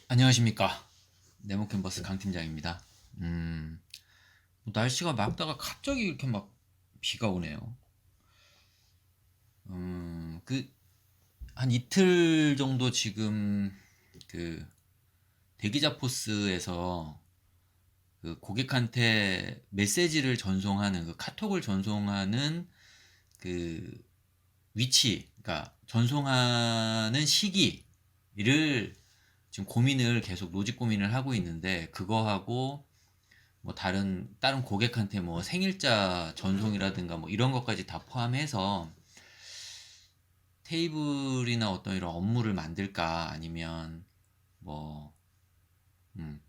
안녕하십니까. 네모캔버스 강 팀장입니다. 음, 날씨가 맑다가 갑자기 이렇게 막 비가 오네요. 한 이틀 정도 지금 그 대기자 포스에서 그 고객한테 메시지를 전송하는 그 카톡을 전송하는 그 위치, 그러니까 전송하는 시기를 지금 고민을 계속 로직 고민을 하고 있는데 그거하고 뭐 다른 고객한테 뭐 생일자 전송이라든가 뭐 이런 것까지 다 포함해서 테이블이나 어떤 이런 업무를 만들까 아니면 뭐 음,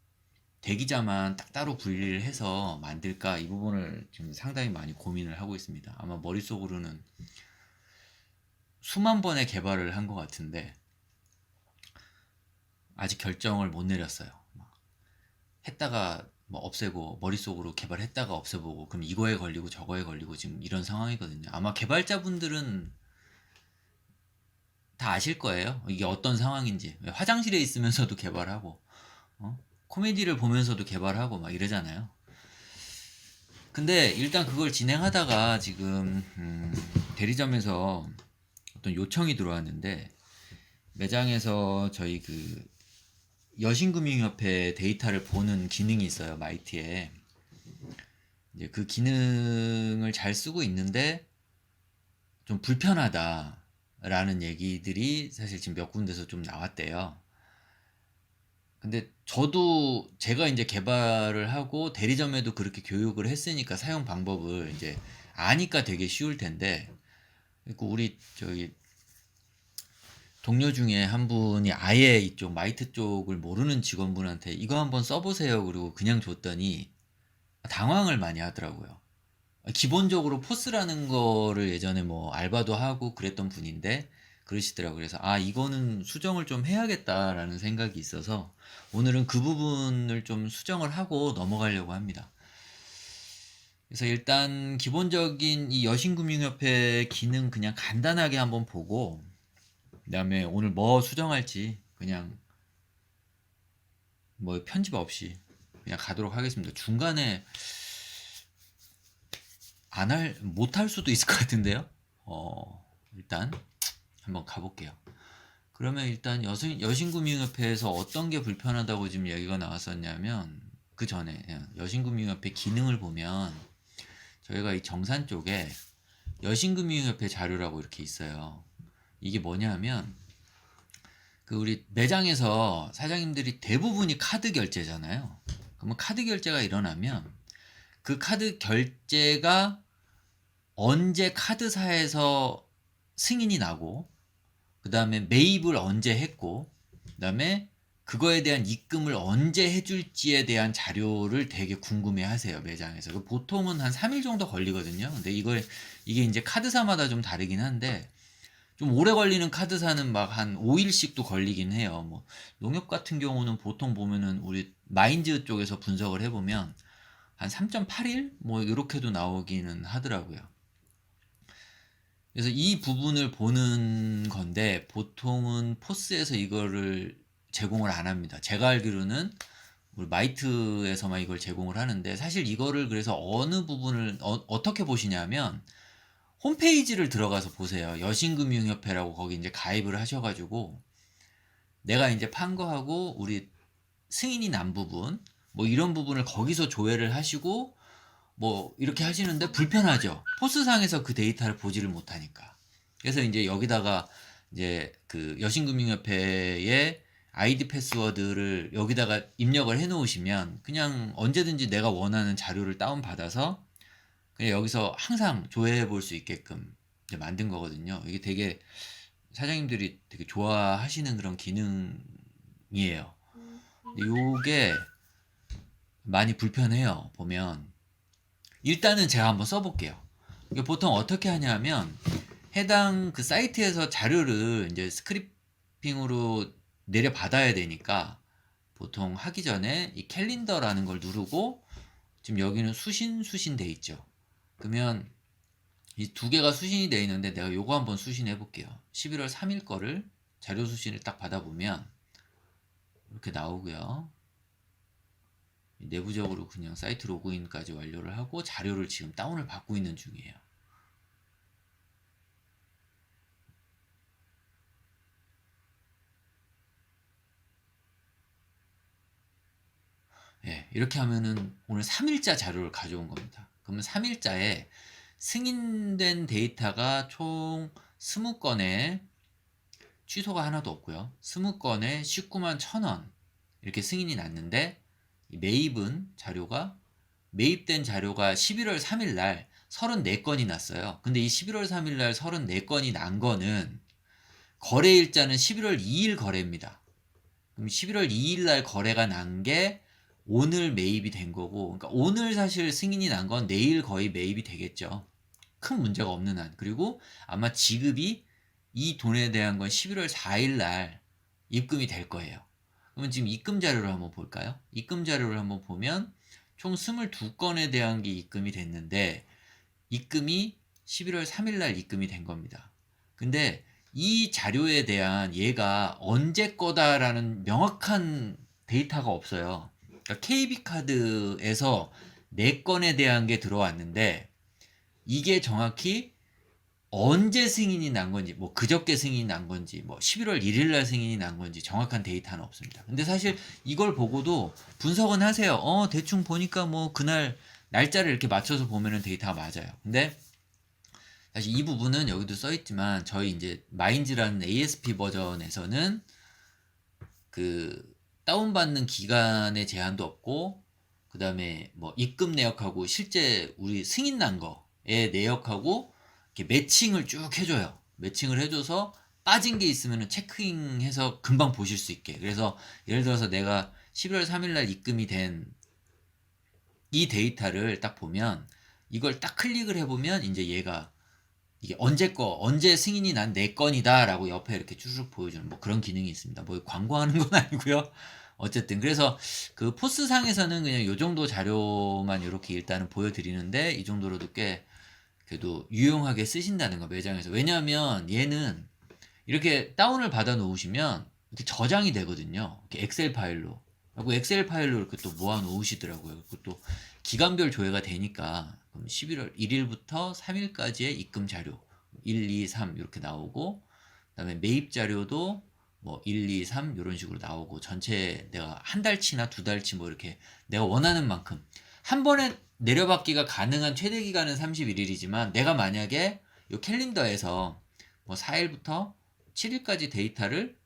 대기자만 딱 따로 분리를 해서 만들까 이 부분을 지금 상당히 많이 고민을 하고 있습니다. 아마 머릿속으로는 수만 번의 개발을 한 것 같은데 아직 결정을 못 내렸어요. 막 했다가 뭐 없애고 머릿속으로 개발했다가 없애보고 그럼 이거에 걸리고 저거에 걸리고 지금 이런 상황이거든요. 아마 개발자분들은 다 아실 거예요. 이게 어떤 상황인지. 화장실에 있으면서도 개발하고, 코미디를 보면서도 개발하고 막 이러잖아요. 근데 일단 그걸 진행하다가 지금 대리점에서 어떤 요청이 들어왔는데 매장에서 저희 그 여신금융협회 데이터를 보는 기능이 있어요. 마이티에. 이제 그 기능을 잘 쓰고 있는데 좀 불편하다라는 얘기들이 사실 지금 몇 군데서 좀 나왔대요. 근데 저도 제가 이제 개발을 하고 대리점에도 그렇게 교육을 했으니까 사용 방법을 이제 아니까 되게 쉬울 텐데 그리고 우리 저기 동료 중에 한 분이 아예 이쪽 마이트 쪽을 모르는 직원분한테 이거 한번 써보세요 그리고 그냥 줬더니 당황을 많이 하더라고요. 기본적으로 포스라는 거를 예전에 뭐 알바도 하고 그랬던 분인데 그러시더라고요. 그래서 아 이거는 수정을 좀 해야겠다라는 생각이 있어서 오늘은 그 부분을 좀 수정을 하고 넘어가려고 합니다. 그래서 일단 기본적인 이 여신금융협회 기능 그냥 간단하게 한번 보고 그다음에 오늘 뭐 수정할지 그냥 뭐 편집 없이 그냥 가도록 하겠습니다. 중간에 안 할, 못 할 수도 있을 것 같은데요. 일단 한번 가볼게요. 그러면 일단 여신금융협회에서 어떤 게 불편하다고 지금 얘기가 나왔었냐면 그 전에 여신금융협회 기능을 보면 저희가 이 정산 쪽에 여신금융협회 자료라고 이렇게 있어요. 이게 뭐냐면 그 우리 매장에서 사장님들이 대부분이 카드 결제잖아요. 그러면 카드 결제가 일어나면 그 카드 결제가 언제 카드사에서 승인이 나고 그 다음에 매입을 언제 했고 그 다음에 그거에 대한 입금을 언제 해줄지에 대한 자료를 되게 궁금해 하세요, 매장에서. 보통은 한 3일 정도 걸리거든요. 근데 이게 이제 카드사마다 좀 다르긴 한데, 좀 오래 걸리는 카드사는 막 한 5일씩도 걸리긴 해요. 뭐, 농협 같은 경우는 보통 보면은 우리 마인즈 쪽에서 분석을 해보면 한 3.8일? 뭐, 이렇게도 나오기는 하더라고요. 그래서 이 부분을 보는 건데 보통은 포스에서 이거를 제공을 안 합니다. 제가 알기로는 우리 마이트에서만 이걸 제공을 하는데 사실 이거를 그래서 어느 부분을 떻게 보시냐면 홈페이지를 들어가서 보세요. 여신금융협회라고 거기 이제 가입을 하셔가지고 내가 이제 판 거하고 우리 승인이 난 부분 뭐 이런 부분을 거기서 조회를 하시고 뭐 이렇게 하시는데 불편하죠. 포스상에서 그 데이터를 보지를 못하니까. 그래서 이제 여기다가 이제 그 여신금융협회의 아이디 패스워드를 여기다가 입력을 해 놓으시면 그냥 언제든지 내가 원하는 자료를 다운받아서 그냥 여기서 항상 조회해 볼 수 있게끔 이제 만든 거거든요. 이게 되게 사장님들이 되게 좋아하시는 그런 기능이에요. 요게 많이 불편해요. 보면 일단은 제가 한번 써볼게요. 이게 보통 어떻게 하냐면 해당 그 사이트에서 자료를 이제 스크립핑으로 내려받아야 되니까 보통 하기 전에 이 캘린더라는 걸 누르고 지금 여기는 수신 돼 있죠. 그러면 이 두 개가 수신이 돼 있는데 내가 요거 한번 수신해 볼게요. 11월 3일 거를 자료 수신을 딱 받아보면 이렇게 나오고요. 내부적으로 그냥 사이트 로그인까지 완료를 하고 자료를 지금 다운을 받고 있는 중이에요. 예, 이렇게 하면은 오늘 3일자 자료를 가져온 겁니다. 그러면 3일자에 승인된 데이터가 총 20건에 취소가 하나도 없고요. 20건에 19만 1,000원 이렇게 승인이 났는데 매입은 자료가 매입된 자료가 11월 3일 날 34건이 났어요. 근데 이 11월 3일 날 34건이 난 거는 거래일자는 11월 2일 거래입니다. 그럼 11월 2일 날 거래가 난 게 오늘 매입이 된 거고, 그러니까 오늘 사실 승인이 난 건 내일 거의 매입이 되겠죠. 큰 문제가 없는 한. 그리고 아마 지급이 이 돈에 대한 건 11월 4일 날 입금이 될 거예요. 그러면 지금 입금 자료를 한번 볼까요? 입금 자료를 한번 보면 총 22건에 대한 게 입금이 됐는데 입금이 11월 3일 날 입금이 된 겁니다. 근데 이 자료에 대한 얘가 언제 거다라는 명확한 데이터가 없어요. 그러니까 KB카드에서 4건에 대한 게 들어왔는데 이게 정확히 언제 승인이 난 건지, 뭐 그저께 승인이 난 건지, 뭐 11월 1일 날 승인이 난 건지 정확한 데이터는 없습니다. 근데 사실 이걸 보고도 분석은 하세요. 대충 보니까 뭐 그날 날짜를 이렇게 맞춰서 보면은 데이터가 맞아요. 근데 사실 이 부분은 여기도 써 있지만 저희 이제 마인즈라는 ASP 버전에서는 그 다운받는 기간의 제한도 없고 그 다음에 뭐 입금 내역하고 실제 우리 승인 난 거에 내역하고 이렇게 매칭을 쭉 해줘요. 매칭을 해줘서 빠진 게 있으면 체크인해서 금방 보실 수 있게. 그래서 예를 들어서 내가 11월 3일 날 입금이 된 이 데이터를 딱 보면 이걸 딱 클릭을 해보면 이제 얘가 이게 언제 승인이 난 내 건이다라고 옆에 이렇게 쭈르륵 보여주는 뭐 그런 기능이 있습니다. 뭐 광고하는 건 아니고요. 어쨌든 그래서 그 포스상에서는 그냥 요 정도 자료만 이렇게 일단은 보여드리는데 이 정도로도 꽤 그래도 유용하게 쓰신다는 거 매장에서. 왜냐하면 얘는 이렇게 다운을 받아 놓으시면 이렇게 저장이 되거든요. 이렇게 엑셀 파일로. 그리고 엑셀 파일로 이렇게 또 모아 놓으시더라고요. 그리고 또 기간별 조회가 되니까 그럼 11월 1일부터 3일까지의 입금 자료 1, 2, 3 이렇게 나오고 그다음에 매입 자료도 뭐 1, 2, 3 이런 식으로 나오고 전체 내가 한 달치나 두 달치 뭐 이렇게 내가 원하는 만큼 한 번에 내려받기가 가능한 최대 기간은 31일이지만 내가 만약에 이 캘린더에서 뭐 4일부터 7일까지 데이터를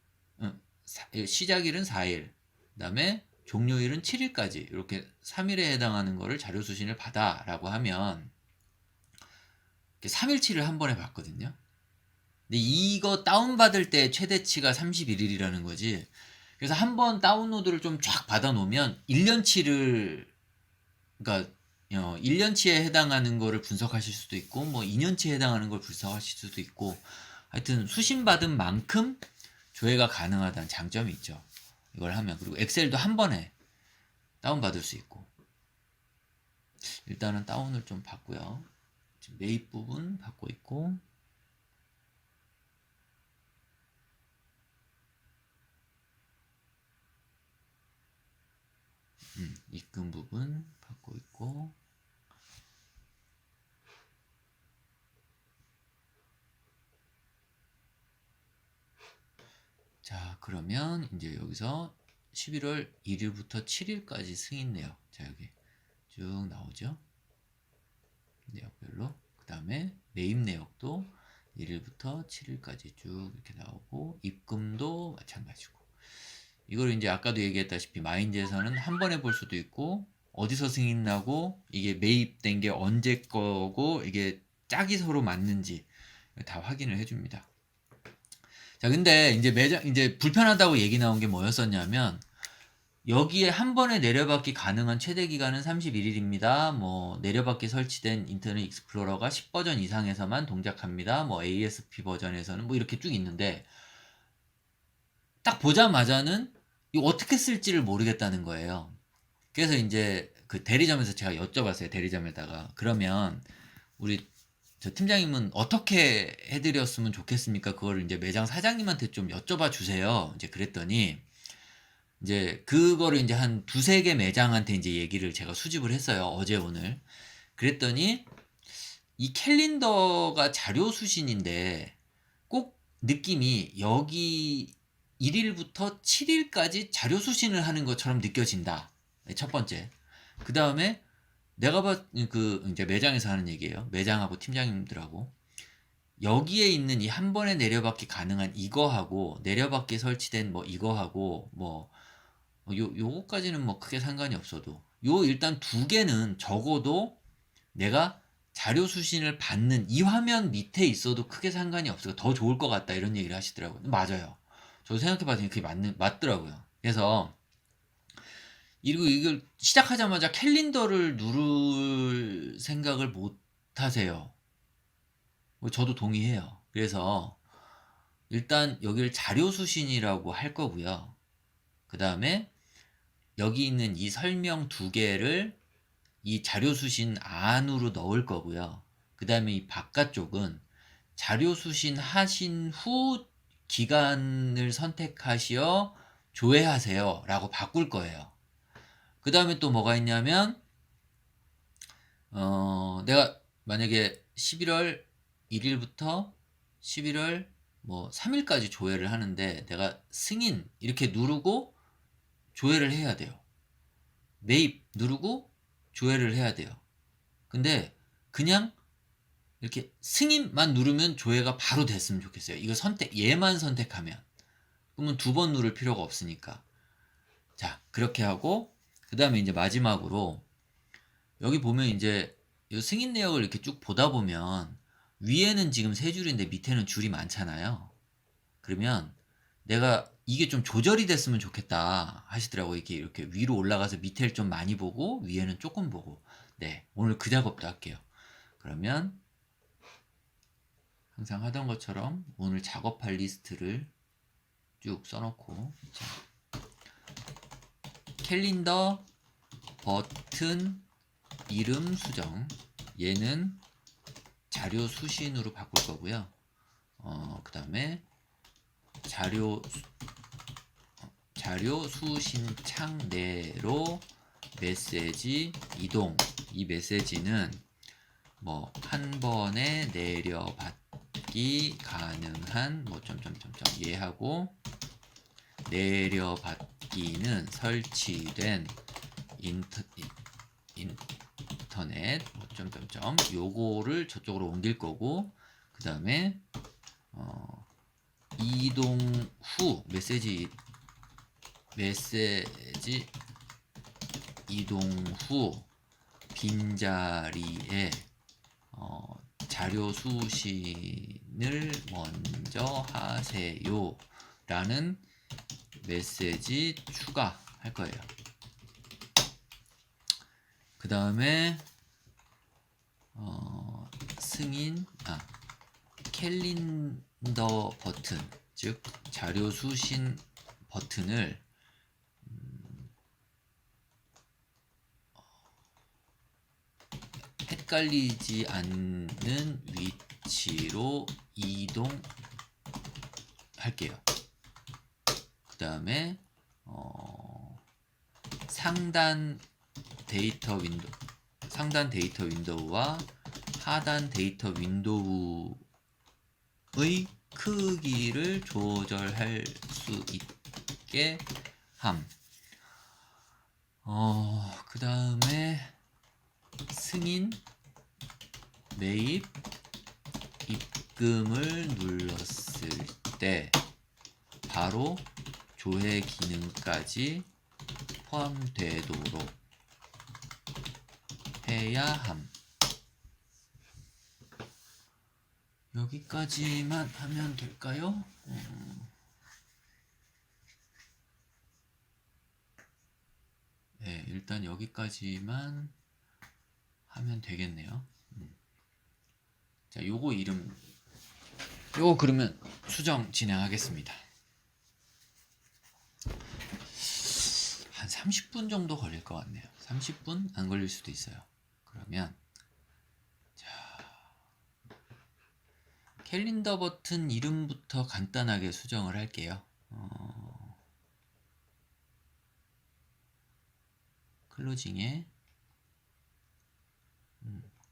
시작일은 4일, 그다음에 종료일은 7일까지 이렇게 3일에 해당하는 거를 자료 수신을 받아라고 하면 3일치를 한 번에 받거든요. 근데 이거 다운받을 때 최대치가 31일이라는 거지. 그래서 한 번 다운로드를 좀 쫙 받아 놓으면 1년치를 그러니까 1년치에 해당하는 거를 분석하실 수도 있고 뭐 2년치에 해당하는 걸 분석하실 수도 있고 하여튼 수신받은 만큼 조회가 가능하다는 장점이 있죠. 이걸 하면. 그리고 엑셀도 한 번에 다운받을 수 있고. 일단은 다운을 좀 받고요. 지금 매입 부분 받고 있고 입금 부분 받고 있고 자 그러면 이제 여기서 11월 1일부터 7일까지 승인 내역 자 여기 쭉 나오죠. 내역별로. 그 다음에 매입 내역도 1일부터 7일까지 쭉 이렇게 나오고 입금도 마찬가지고 이걸 이제 아까도 얘기했다시피 마인즈에서는 한 번에 볼 수도 있고 어디서 승인 나고 이게 매입된 게 언제 거고 이게 짝이 서로 맞는지 다 확인을 해줍니다. 자 근데 이제 매장 이제 불편하다고 얘기 나온 게 뭐였었냐면 여기에 한 번에 내려받기 가능한 최대 기간은 31일입니다. 뭐 내려받기 설치된 인터넷 익스플로러가 10버전 이상에서만 동작합니다. 뭐 ASP 버전에서는 뭐 이렇게 쭉 있는데 딱 보자마자는 이거 어떻게 쓸지를 모르겠다는 거예요. 그래서 이제 그 대리점에서 제가 여쭤봤어요. 대리점에다가 그러면 우리 저 팀장님은 어떻게 해드렸으면 좋겠습니까? 그거를 이제 매장 사장님한테 좀 여쭤봐 주세요. 이제 그랬더니 이제 그거를 이제 한 두세 개 매장한테 이제 얘기를 제가 수집을 했어요. 어제 오늘. 그랬더니 이 캘린더가 자료 수신인데 꼭 느낌이 여기 1일부터 7일까지 자료 수신을 하는 것처럼 느껴진다. 첫 번째. 그 다음에 내가 그 이제 매장에서 하는 얘기예요. 매장하고 팀장님들하고 여기에 있는 이 한 번에 내려받기 가능한 이거하고 내려받기 설치된 뭐 이거하고 뭐 요거까지는 뭐 크게 상관이 없어도 요 일단 두 개는 적어도 내가 자료 수신을 받는 이 화면 밑에 있어도 크게 상관이 없어요. 더 좋을 것 같다 이런 얘기를 하시더라고요. 맞아요. 저도 생각해봤더니 그게 맞더라고요. 그래서 이걸 시작하자마자 캘린더를 누를 생각을 못 하세요. 저도 동의해요. 그래서 일단 여기를 자료 수신이라고 할 거고요. 그 다음에 여기 있는 이 설명 두 개를 이 자료 수신 안으로 넣을 거고요. 그 다음에 이 바깥쪽은 자료 수신 하신 후 기간을 선택하시어 조회하세요 라고 바꿀 거예요. 그 다음에 또 뭐가 있냐면 내가 만약에 11월 1일부터 11월 뭐 3일까지 조회를 하는데 내가 승인 이렇게 누르고 조회를 해야 돼요. 매입 누르고 조회를 해야 돼요. 근데 그냥 이렇게 승인만 누르면 조회가 바로 됐으면 좋겠어요. 이거 얘만 선택하면. 그러면 두 번 누를 필요가 없으니까. 자, 그렇게 하고, 그 다음에 이제 마지막으로, 여기 보면 이제 이 승인 내역을 이렇게 쭉 보다 보면, 위에는 지금 세 줄인데 밑에는 줄이 많잖아요. 그러면 내가 이게 좀 조절이 됐으면 좋겠다 하시더라고요. 이렇게 위로 올라가서 밑에를 좀 많이 보고, 위에는 조금 보고. 네, 오늘 그 작업도 할게요. 그러면 항상 하던 것처럼 오늘 작업할 리스트를 쭉 써놓고 자, 캘린더 버튼 이름 수정 얘는 자료 수신으로 바꿀 거고요. 그 다음에 자료 수신 창 내로 메시지 이동 이 메시지는 뭐 한 번에 내려받기 가능한 뭐 점점점점 얘하고 내려받기는 설치된 인터넷 뭐 점점점 요거를 저쪽으로 옮길 거고 그 다음에 이동 후 메시지 이동 후 빈자리에 자료 수신을 먼저 하세요 라는 메시지 추가할 거예요. 그 다음에 캘린더 버튼 즉 자료 수신 버튼을 헷갈리지 않는 위치로 이동할게요. 그 다음에 상단 데이터 윈도우와 하단 데이터 윈도우의 크기를 조절할 수 있게 함. 그 다음에 승인, 매입, 입금을 눌렀을 때 바로 조회 기능까지 포함되도록 해야 함. 여기까지만 하면 될까요? 네, 일단 여기까지만 하면 되겠네요. 자, 요거 그러면 수정 진행하겠습니다. 한 30분 정도 걸릴 것 같네요. 30분 안 걸릴 수도 있어요. 그러면 자, 캘린더 버튼 이름부터 간단하게 수정을 할게요. 클로징에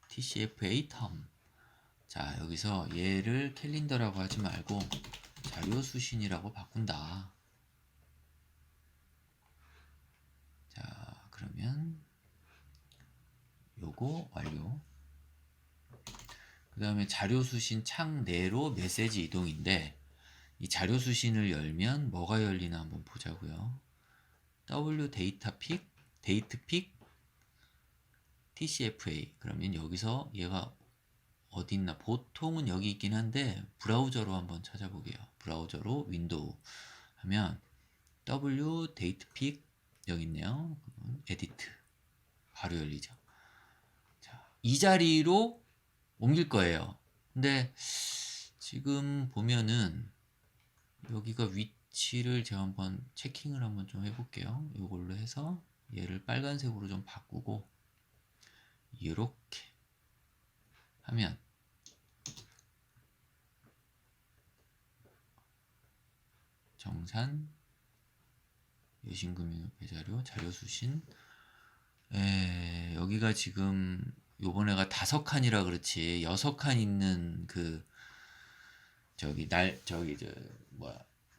TCFA 텀. 자, 여기서 얘를 캘린더라고 하지 말고 자료 수신이라고 바꾼다. 자, 그러면 요거 완료. 그 다음에 자료 수신 창 내로 메시지 이동인데, 이 자료 수신을 열면 뭐가 열리나 한번 보자고요. W 데이터 픽, 데이트 픽, TCFA. 그러면 여기서 얘가 어디 있나? 보통은 여기 있긴 한데 브라우저로 한번 찾아보게요. 브라우저로 윈도우 하면 W 데이트 픽 여기 있네요. 에디트 바로 열리죠. 자, 이 자리로 옮길 거예요. 근데 지금 보면은 여기가 위치를 제가 한번 체킹을 한번 좀 해볼게요. 이걸로 해서 얘를 빨간색으로 좀 바꾸고 이렇게 하면 정산 여신금융협회 자료 수신. 여기가 지금 요번에가 5칸이라 그렇지 6칸 있는 그 저기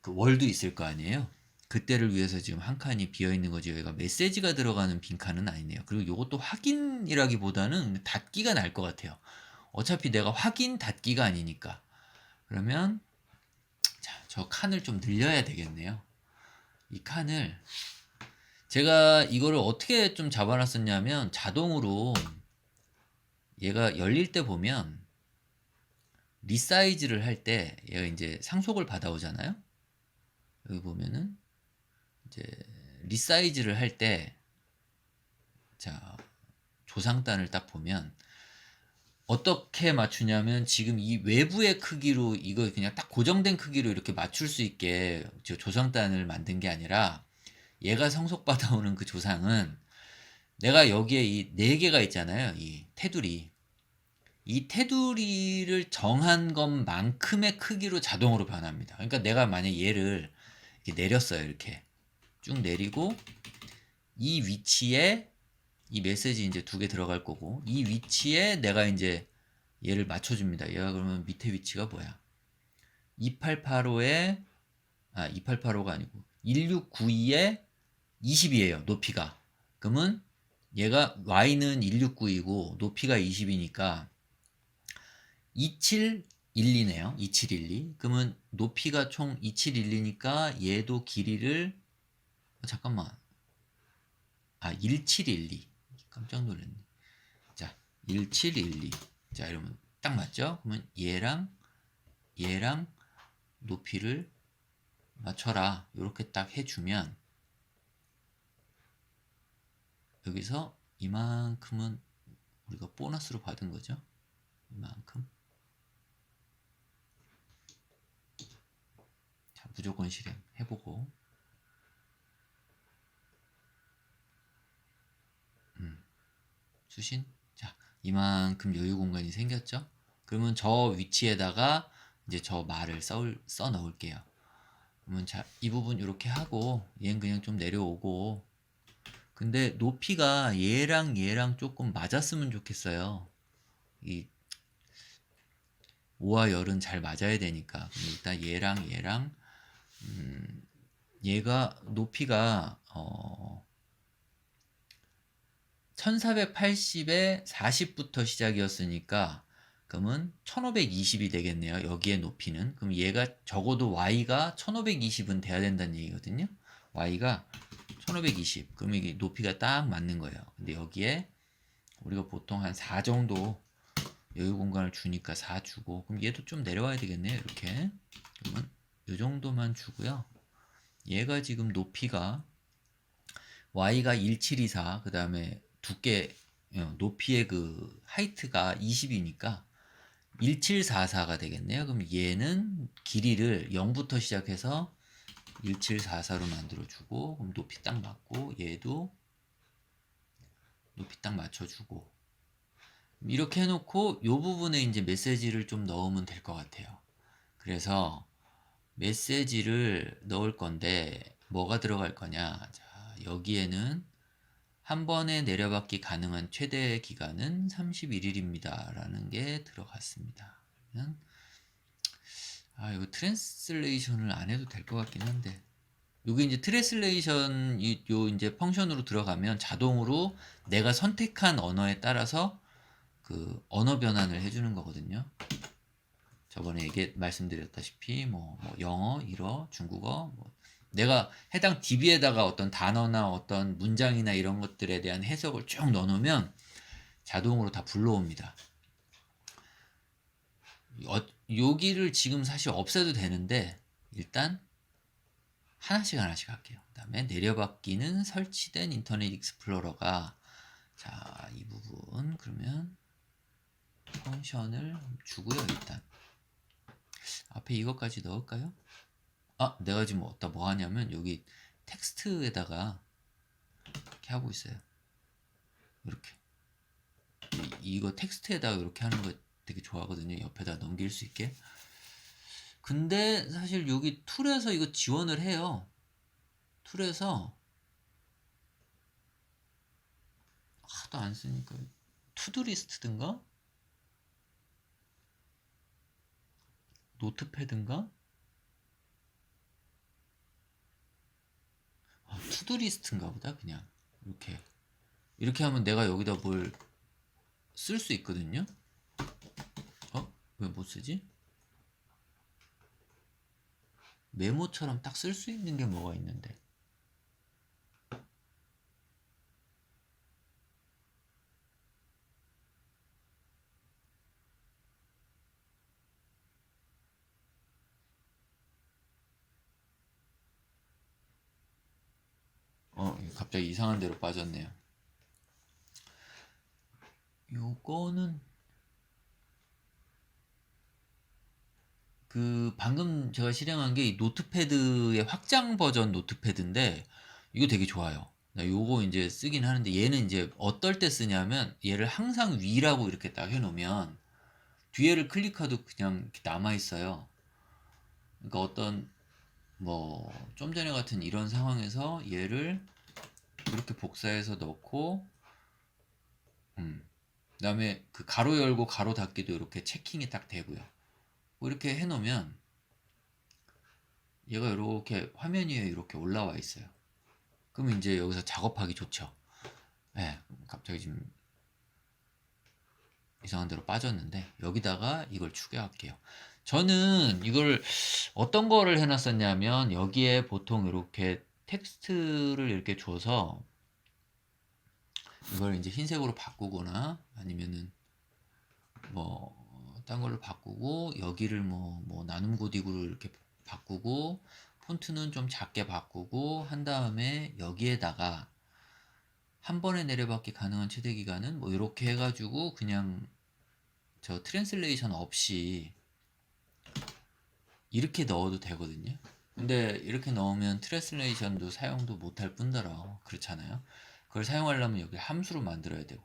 그 월도 있을 거 아니에요. 그때를 위해서 지금 한 칸이 비어 있는 거지. 여기가 메시지가 들어가는 빈 칸은 아니네요. 그리고 요것도 확인이라기보다는 닫기가 날 것 같아요. 어차피 내가 확인 닫기가 아니니까. 그러면 자, 저 칸을 좀 늘려야 되겠네요. 이 칸을 제가 이거를 어떻게 좀 잡아놨었냐면 자동으로 얘가 열릴 때 보면 리사이즈를 할 때 얘가 이제 상속을 받아오잖아요. 여기 보면은 이제 리사이즈를 할 때 자, 조상단을 딱 보면 어떻게 맞추냐면 지금 이 외부의 크기로 이거 그냥 딱 고정된 크기로 이렇게 맞출 수 있게 조상단을 만든 게 아니라 얘가 상속받아오는 그 조상은 내가 여기에 이 4개가 있잖아요. 이 테두리. 이 테두리를 정한 것만큼의 크기로 자동으로 변합니다. 그러니까 내가 만약 얘를 이렇게 내렸어요. 이렇게 쭉 내리고 이 위치에 이 메시지 이제 2개 들어갈 거고 이 위치에 내가 이제 얘를 맞춰줍니다. 얘가 그러면 밑에 위치가 뭐야? 2885에 2885가 아니고 1692에 20이에요. 높이가. 그러면 얘가 y는 1692이고 높이가 20이니까 2712네요. 2712. 그러면 높이가 총 2712니까 얘도 길이를 잠깐만. 1712. 깜짝 놀랐네. 자, 1712. 자, 이러면 딱 맞죠? 그러면 얘랑 높이를 맞춰라. 이렇게 딱 해주면 여기서 이만큼은 우리가 보너스로 받은 거죠. 이만큼. 자, 무조건 실행 해보고. 수신. 자, 이만큼 여유 공간이 생겼죠? 그러면 저 위치에다가 이제 저 말을 써 넣을게요. 그러면 자, 이 부분 이렇게 하고 얘는 그냥 좀 내려오고 근데 높이가 얘랑 조금 맞았으면 좋겠어요. 이 5와 열은 잘 맞아야 되니까. 일단 얘랑 얘가 높이가 1480에 40부터 시작이었으니까 그러면 1520이 되겠네요. 여기에 높이는. 그럼 얘가 적어도 y가 1520은 돼야 된다는 얘기거든요. y가 1520. 그럼 이게 높이가 딱 맞는 거예요. 근데 여기에 우리가 보통 한 4 정도 여유 공간을 주니까 4 주고 그럼 얘도 좀 내려와야 되겠네요. 이렇게. 그러면 이 정도만 주고요. 얘가 지금 높이가 y가 1724, 그 다음에 두께 높이의 그 하이트가 20이니까 1744가 되겠네요. 그럼 얘는 길이를 0부터 시작해서 1744로 만들어주고 그럼 높이 딱 맞고 얘도 높이 딱 맞춰주고 이렇게 해놓고 이 부분에 이제 메시지를 좀 넣으면 될 것 같아요. 그래서 메시지를 넣을 건데 뭐가 들어갈 거냐? 자, 여기에는 한 번에 내려받기 가능한 최대 기간은 31일입니다. 라는 게 들어갔습니다. 그러면 이거 트랜슬레이션을 안 해도 될 것 같긴 한데, 여기 이제 트랜슬레이션 요 이제 펑션으로 들어가면 자동으로 내가 선택한 언어에 따라서 그 언어 변환을 해주는 거거든요. 저번에 말씀드렸다시피 뭐 영어, 일어, 중국어, 내가 해당 DB에다가 어떤 단어나 어떤 문장이나 이런 것들에 대한 해석을 쭉 넣어놓으면 자동으로 다 불러옵니다. 여기를 지금 사실 없애도 되는데 일단 하나씩 할게요. 그 다음에 내려받기는 설치된 인터넷 익스플로러가, 자, 이 부분 그러면 펑션을 주고요. 일단 앞에 이것까지 넣을까요? 내가 지금 어디다 뭐 하냐면 여기 텍스트에다가 이렇게 하고 있어요. 이렇게 이거 텍스트에다가 이렇게 하는 거 되게 좋아하거든요. 옆에다 넘길 수 있게. 근데 사실 여기 툴에서 이거 지원을 해요. 툴에서 하도 안 쓰니까 투두리스트든가 노트패드인가? 투두리스트인가 보다. 그냥 이렇게 하면 내가 여기다 뭘 쓸 수 있거든요. 왜 못 쓰지? 메모처럼 딱 쓸 수 있는 게 뭐가 있는데. 갑자기 이상한 데로 빠졌네요. 요거는 방금 제가 실행한 게 이 노트패드의 확장 버전 노트패드인데 이거 되게 좋아요. 나 요거 이제 쓰긴 하는데 얘는 이제 어떨 때 쓰냐면 얘를 항상 위라고 이렇게 딱 해놓으면 뒤에를 클릭해도 그냥 이렇게 남아 있어요. 그러니까 어떤 뭐 좀 전에 같은 이런 상황에서 얘를 이렇게 복사해서 넣고 그다음에 그 가로 열고 가로 닫기도 이렇게 체킹이 딱 되고요. 뭐 이렇게 해놓으면 얘가 이렇게 화면 위에 이렇게 올라와 있어요. 그러면 이제 여기서 작업하기 좋죠. 네, 갑자기 지금 이상한 데로 빠졌는데 여기다가 이걸 추가할게요. 저는 이걸 어떤 거를 해놨었냐면 여기에 보통 이렇게 텍스트를 이렇게 줘서 이걸 이제 흰색으로 바꾸거나 아니면은 뭐 딴 걸로 바꾸고 여기를 뭐 나눔 고딕으로 이렇게 바꾸고 폰트는 좀 작게 바꾸고 한 다음에 여기에다가 한 번에 내려받기 가능한 최대 기간은 뭐 이렇게 해가지고 그냥 저 트랜슬레이션 없이 이렇게 넣어도 되거든요. 근데 이렇게 넣으면 트랜슬레이션도 사용도 못할 뿐더러 그렇잖아요. 그걸 사용하려면 여기 함수로 만들어야 되고,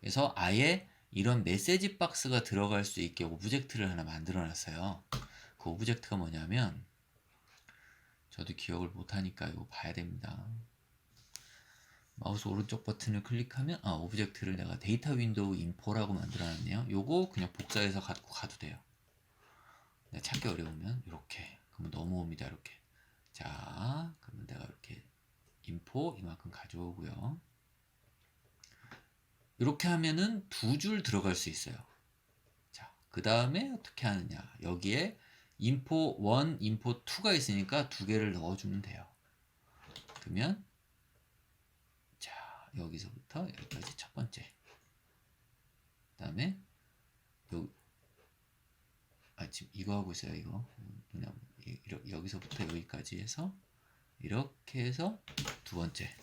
그래서 아예 이런 메시지 박스가 들어갈 수 있게 오브젝트를 하나 만들어 놨어요. 그 오브젝트가 뭐냐면 저도 기억을 못하니까 이거 봐야 됩니다. 마우스 오른쪽 버튼을 클릭하면 오브젝트를 내가 데이터 윈도우 인포라고 만들어 놨네요. 요거 그냥 복사해서 갖고 가도 돼요. 찾기 어려우면 이렇게 그러면 넘어옵니다. 이렇게. 자, 그러면 내가 이렇게 인포 이만큼 가져오고요. 이렇게 하면은 두 줄 들어갈 수 있어요. 자, 그 다음에 어떻게 하느냐. 여기에 인포 1, 인포 2가 있으니까 두 개를 넣어주면 돼요. 그러면 자, 여기서부터 여기까지 첫 번째. 그 다음에 지금 이거 하고 있어요. 이거 여기서부터 여기까지 해서 이렇게 해서 두 번째.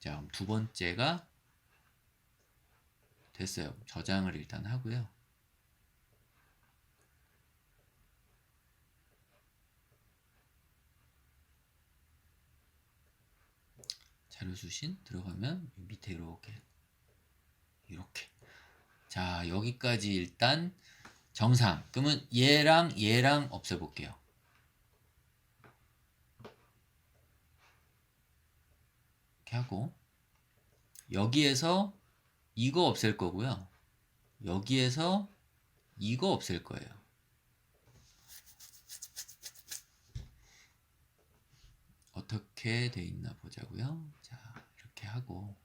자, 그럼 두 번째가 됐어요. 저장을 일단 하고요. 자료 수신 들어가면 밑에 이렇게. 자, 여기까지 일단 정상. 그러면 얘랑 없애볼게요. 이렇게 하고 여기에서 이거 없앨 거고요. 여기에서 이거 없앨 거예요. 어떻게 돼 있나 보자고요. 자, 이렇게 하고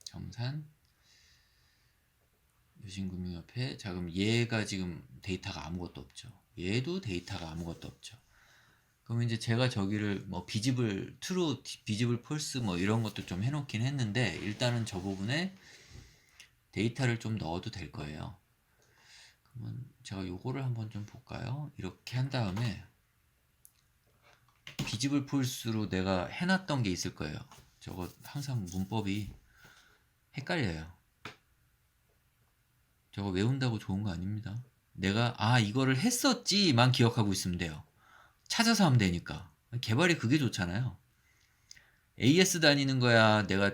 정산 유신금융협회. 자, 그럼 얘가 지금 데이터가 아무것도 없죠. 얘도 데이터가 아무것도 없죠. 그럼 이제 제가 저기를 뭐 비지블 트루, 비지블 폴스 뭐 이런 것도 좀 해놓긴 했는데 일단은 저 부분에 데이터를 좀 넣어도 될 거예요. 그러면 제가 요거를 한번 좀 볼까요? 이렇게 한 다음에 비지블 폴스로 내가 해놨던 게 있을 거예요. 저거 항상 문법이 헷갈려요. 저거 외운다고 좋은 거 아닙니다. 내가 이거를 했었지만 기억하고 있으면 돼요. 찾아서 하면 되니까. 개발이 그게 좋잖아요. AS 다니는 거야. 내가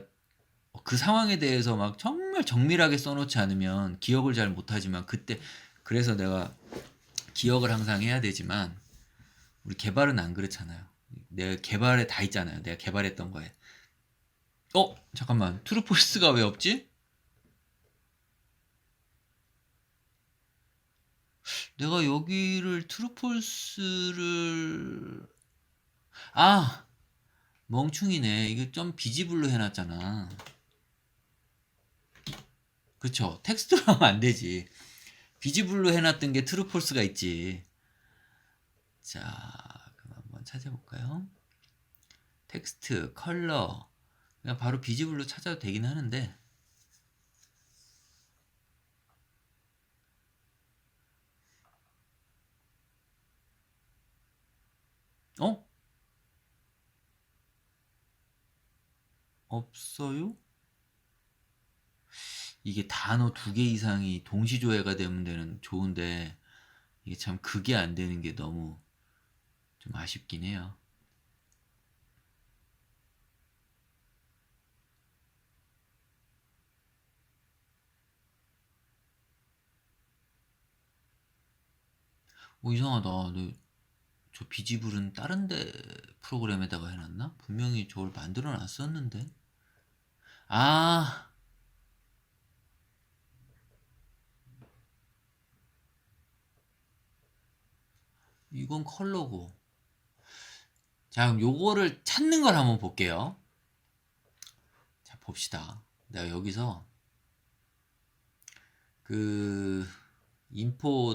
그 상황에 대해서 막 정말 정밀하게 써놓지 않으면 기억을 잘 못하지만 그때 그래서 내가 기억을 항상 해야 되지만 우리 개발은 안 그렇잖아요. 내가 개발에 다 있잖아요. 내가 개발했던 거에. 잠깐만. 트루폴스가 왜 없지? 내가 여기를 트루폴스를 멍충이네. 이거 좀 비지블로 해놨잖아. 그쵸? 텍스트로 하면 안 되지. 비지블로 해놨던 게 트루폴스가 있지. 자, 그럼 한번 찾아볼까요? 텍스트, 컬러. 그냥 바로 비지블로 찾아도 되긴 하는데. 없어요? 이게 단어 2개 이상이 동시조회가 되면 좋은데 이게 참 그게 안 되는 게 너무 좀 아쉽긴 해요. 이상하다. 저 비지블은 다른 데 프로그램에다가 해놨나? 분명히 저걸 만들어 놨었는데. 이건 컬러고. 자, 그럼 요거를 찾는 걸 한번 볼게요. 자, 봅시다. 내가 여기서 그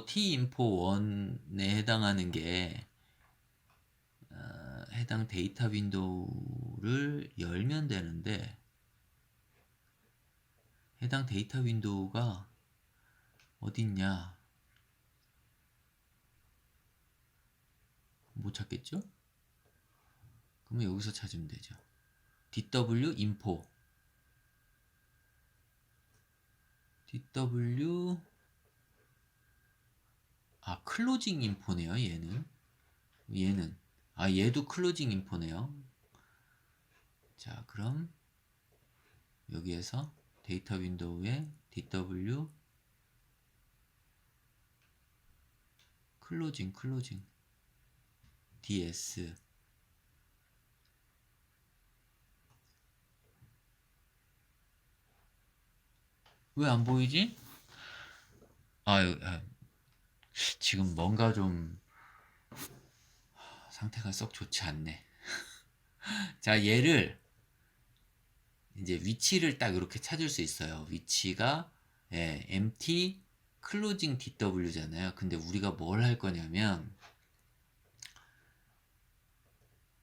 T-info1에 해당하는 게 해당 데이터 윈도우를 열면 되는데 해당 데이터 윈도우가 어딨냐? 못 찾겠죠? 그러면 여기서 찾으면 되죠. DW info DW 클로징 인포네요. 얘는 얘도 클로징 인포네요. 자, 그럼 여기에서 데이터 윈도우에 DW 클로징 DS 왜 안 보이지? 지금 뭔가 좀 상태가 썩 좋지 않네. 자, 얘를 이제 위치를 딱 이렇게 찾을 수 있어요. 위치가 empty closing DW잖아요. 근데 우리가 뭘 할 거냐면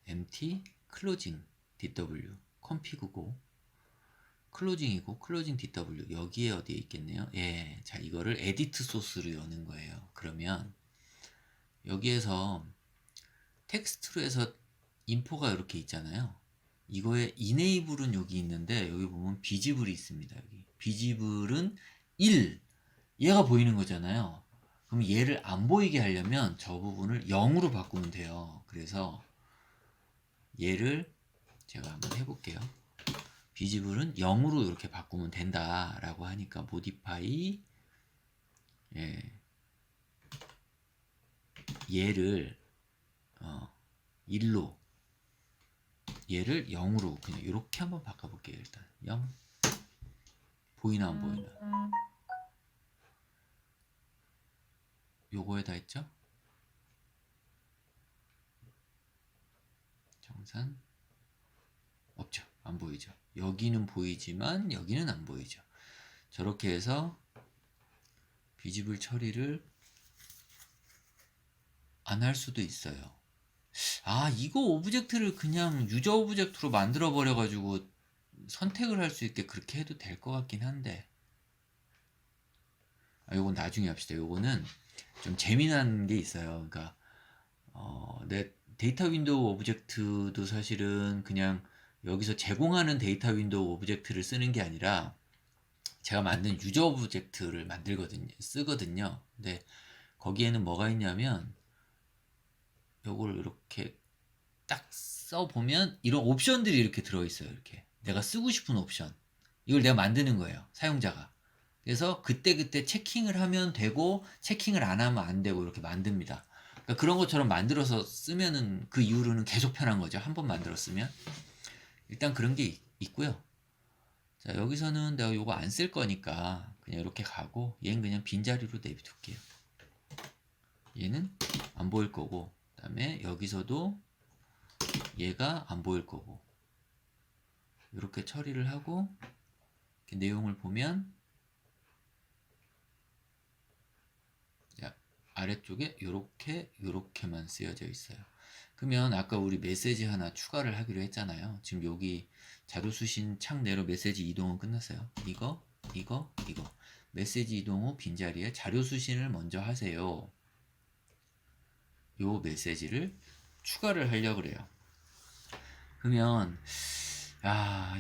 empty closing DW config고 클로징이고 클로징 DW 여기에 어디에 있겠네요. 자, 이거를 에디트 소스로 여는 거예요. 그러면 여기에서 텍스트로 해서 인포가 이렇게 있잖아요. 이거에 enable은 여기 있는데 여기 보면 비지블이 있습니다. 여기 비지블은 1 얘가 보이는 거잖아요. 그럼 얘를 안 보이게 하려면 저 부분을 0으로 바꾸면 돼요. 그래서 얘를 제가 한번 해볼게요. 비지블은 0으로 이렇게 바꾸면 된다라고 하니까 modify 얘를 1로 얘를 0으로 그냥 이렇게 한번 바꿔볼게요. 일단 0 보이나 안 보이나? 요거에다 했죠? 정산 없죠. 안 보이죠. 여기는 보이지만 여기는 안 보이죠. 저렇게 해서 비집을 처리를 안 할 수도 있어요. 아, 이거 오브젝트를 그냥 유저 오브젝트로 만들어 버려 가지고 선택을 할 수 있게 그렇게 해도 될 것 같긴 한데, 요건 나중에 합시다. 요거는 좀 재미난 게 있어요. 그러니까 내 데이터 윈도우 오브젝트도 사실은 그냥 여기서 제공하는 데이터 윈도우 오브젝트를 쓰는 게 아니라 제가 만든 유저 오브젝트를 쓰거든요. 근데 거기에는 뭐가 있냐면 요걸 이렇게 딱 써보면 이런 옵션들이 이렇게 들어있어요. 이렇게 내가 쓰고 싶은 옵션, 이걸 내가 만드는 거예요, 사용자가. 그래서 그때그때 체킹을 하면 되고 체킹을 안 하면 안 되고 이렇게 만듭니다. 그러니까 그런 것처럼 만들어서 쓰면은 그 이후로는 계속 편한 거죠. 한 번 만들었으면. 일단 그런 게 있고요. 자, 여기서는 내가 요거 안 쓸 거니까 그냥 이렇게 가고, 얘는 그냥 빈자리로 내비둘게요. 얘는 안 보일 거고, 그 다음에 여기서도 얘가 안 보일 거고, 이렇게 처리를 하고 이렇게 내용을 보면 아래쪽에 요렇게만 쓰여져 있어요. 그러면 아까 우리 메시지 하나 추가를 하기로 했잖아요. 지금 여기 자료 수신 창 내로 메시지 이동은 끝났어요. 이거 메시지 이동 후 빈자리에 자료 수신을 먼저 하세요. 요 메시지를 추가를 하려고 그래요. 그러면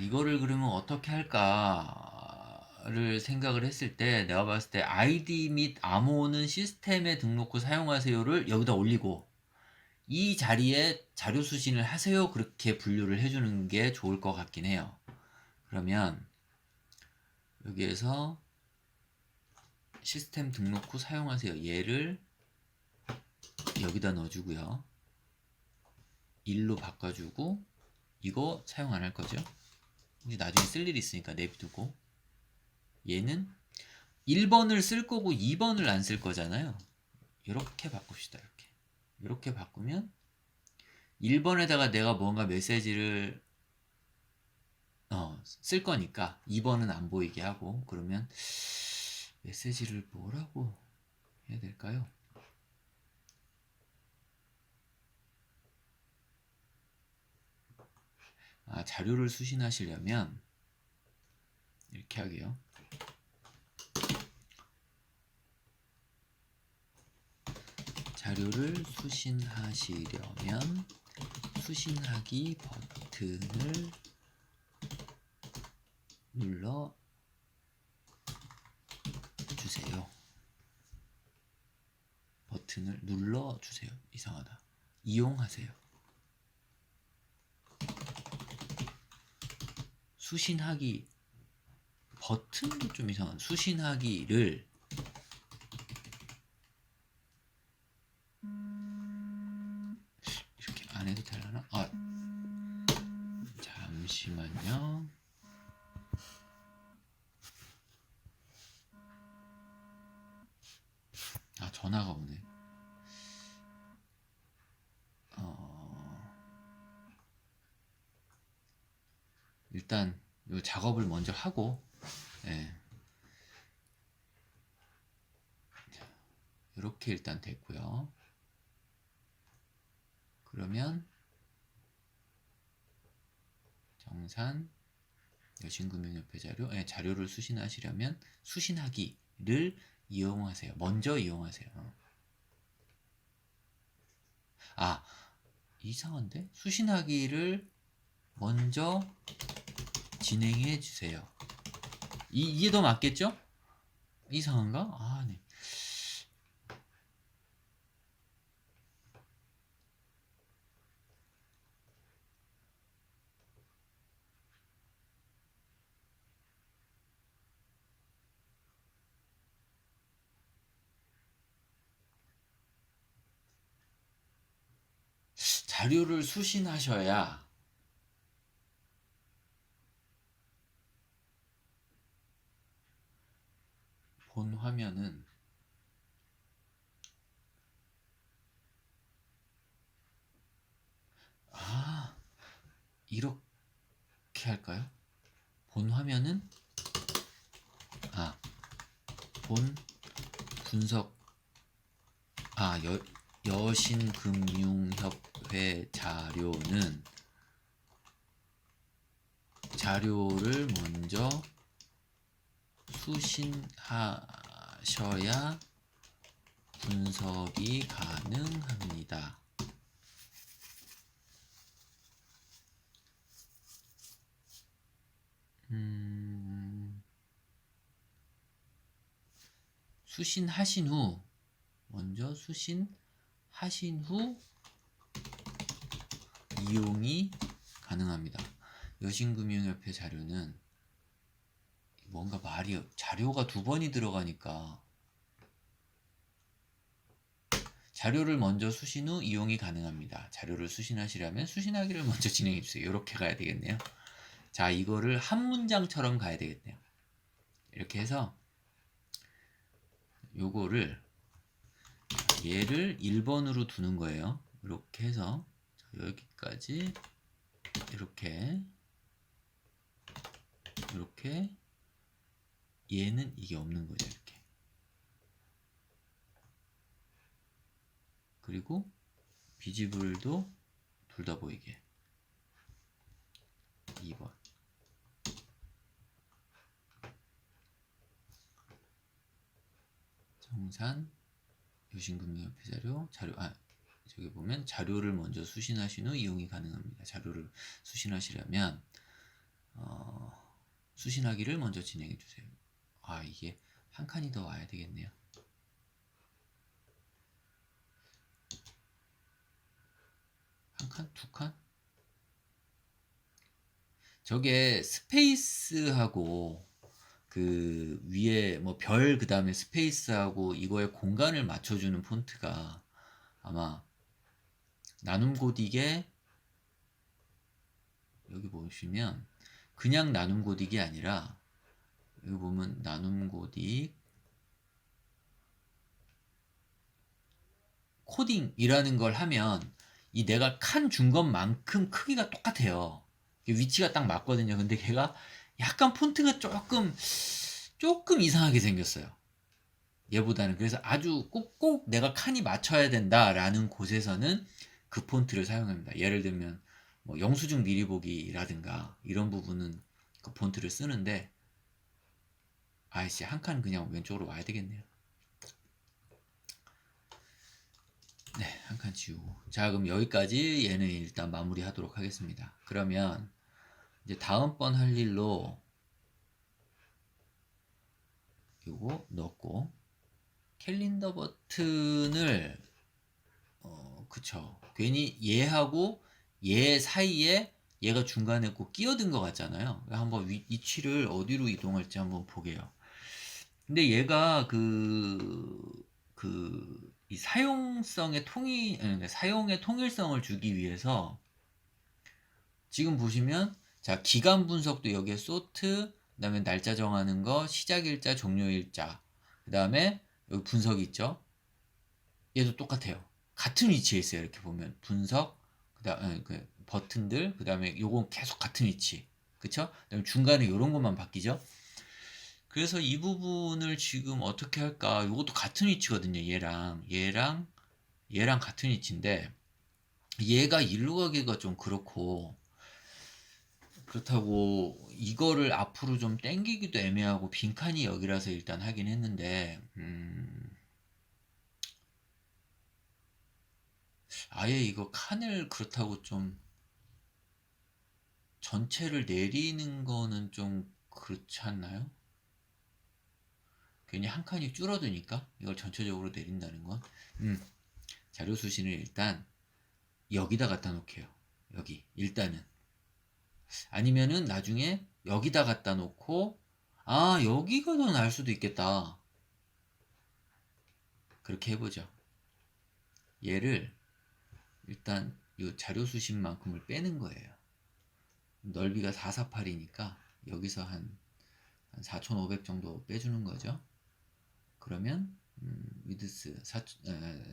이거를 그러면 어떻게 할까를 생각을 했을 때, 내가 봤을 때 아이디 및 암호는 시스템에 등록 후 사용하세요를 여기다 올리고 이 자리에 자료 수신을 하세요, 그렇게 분류를 해주는 게 좋을 것 같긴 해요. 그러면 여기에서 시스템 등록 후 사용하세요, 얘를 여기다 넣어주고요. 1로 바꿔주고, 이거 사용 안 할 거죠. 이제 나중에 쓸 일이 있으니까 내비두고, 얘는 1번을 쓸 거고 2번을 안 쓸 거잖아요. 이렇게 바꿉시다. 이렇게 바꾸면 1번에다가 내가 뭔가 메시지를 쓸 거니까 2번은 안 보이게 하고, 그러면 메시지를 뭐라고 해야 될까요? 자료를 수신하시려면 이렇게 하게요. 자료를 수신하시려면 수신하기 버튼을 눌러 주세요. 버튼을 눌러 주세요. 이상하다. 이용하세요. 수신하기 버튼도 좀 이상한. 수신하기를 이렇게 안 해도 되려나? 잠시만요. 전화가 오네. 일단 이 작업을 먼저 하고, 이렇게 일단 됐고요. 그러면 정산 여신금융협회 자료, 자료를 수신하시려면 수신하기를 이용하세요. 먼저 이용하세요. 이상한데? 수신하기를 먼저 진행해 주세요. 이게 더 맞겠죠? 이상한가? 네. 자료를 수신하셔야 본 화면은 이렇게 할까요? 본 화면은 본 분석 여신금융협회 자료는 자료를 먼저 수신하셔야 분석이 가능합니다. 수신하신 후 먼저 수신하신 후 이용이 가능합니다. 여신금융협회 자료는 뭔가 말이 자료가 두 번이 들어가니까 자료를 먼저 수신 후 이용이 가능합니다. 자료를 수신하시려면 수신하기를 먼저 진행해 주세요. 이렇게 가야 되겠네요. 자, 이거를 한 문장처럼 가야 되겠네요. 이렇게 해서 요거를 얘를 1번으로 두는 거예요. 이렇게 해서 여기까지 이렇게 얘는 이게 없는 거죠. 이렇게. 그리고 비지블도 둘 다 보이게 2번. 정산 여신금융협회 자료 저기 보면 자료를 먼저 수신하신 후 이용이 가능합니다. 자료를 수신하시려면 수신하기를 먼저 진행해 주세요. 이게 한 칸이 더 와야 되겠네요. 한 칸? 두 칸? 저게 스페이스하고 그 위에 뭐 별 그 다음에 스페이스하고 이거에 공간을 맞춰주는 폰트가 아마 나눔 고딕에 여기 보시면 그냥 나눔 고딕이 아니라 여기 보면 나눔 고딕 코딩이라는 걸 하면 이 내가 칸 준 것만큼 크기가 똑같아요. 위치가 딱 맞거든요. 근데 걔가 약간 폰트가 조금 이상하게 생겼어요. 얘보다는. 그래서 아주 꼭 내가 칸이 맞춰야 된다라는 곳에서는 그 폰트를 사용합니다. 예를 들면 뭐 영수증 미리 보기라든가 이런 부분은 그 폰트를 쓰는데 한 칸 그냥 왼쪽으로 와야 되겠네요. 네, 한 칸 지우고. 자, 그럼 여기까지 얘는 일단 마무리 하도록 하겠습니다. 그러면 이제 다음번 할 일로 요거 넣고 캘린더 버튼을 그쵸. 괜히 얘하고 얘 사이에 얘가 중간에 꼭 끼어든 것 같잖아요. 한번 위치를 어디로 이동할지 한번 보게요. 근데 얘가 이 사용성의 사용의 통일성을 주기 위해서 지금 보시면 자, 기간 분석도 여기에 소트, 그다음에 날짜 정하는 거, 시작일자, 종료일자, 그다음에 여기 분석이 있죠. 얘도 똑같아요. 같은 위치에 있어요. 이렇게 보면 분석, 그다음 그 버튼들, 그다음에 요건 계속 같은 위치, 그쵸? 그다음에 중간에 이런 것만 바뀌죠. 그래서 이 부분을 지금 어떻게 할까? 요것도 같은 위치거든요. 얘랑 같은 위치인데 얘가 일로 가기가 좀 그렇다고 이거를 앞으로 좀 당기기도 애매하고 빈칸이 여기라서 일단 하긴 했는데 아예 이거 칸을 그렇다고 좀 전체를 내리는 거는 좀 그렇지 않나요? 괜히 한 칸이 줄어드니까 이걸 전체적으로 내린다는 건 자료 수신을 일단 여기다 갖다 놓게요. 여기 일단은 아니면은 나중에 여기다 갖다 놓고 여기가 더 나을 수도 있겠다. 그렇게 해보죠. 얘를 일단 이 자료 수신만큼을 빼는 거예요. 넓이가 448이니까 여기서 한 4500 정도 빼주는 거죠. 그러면 위드스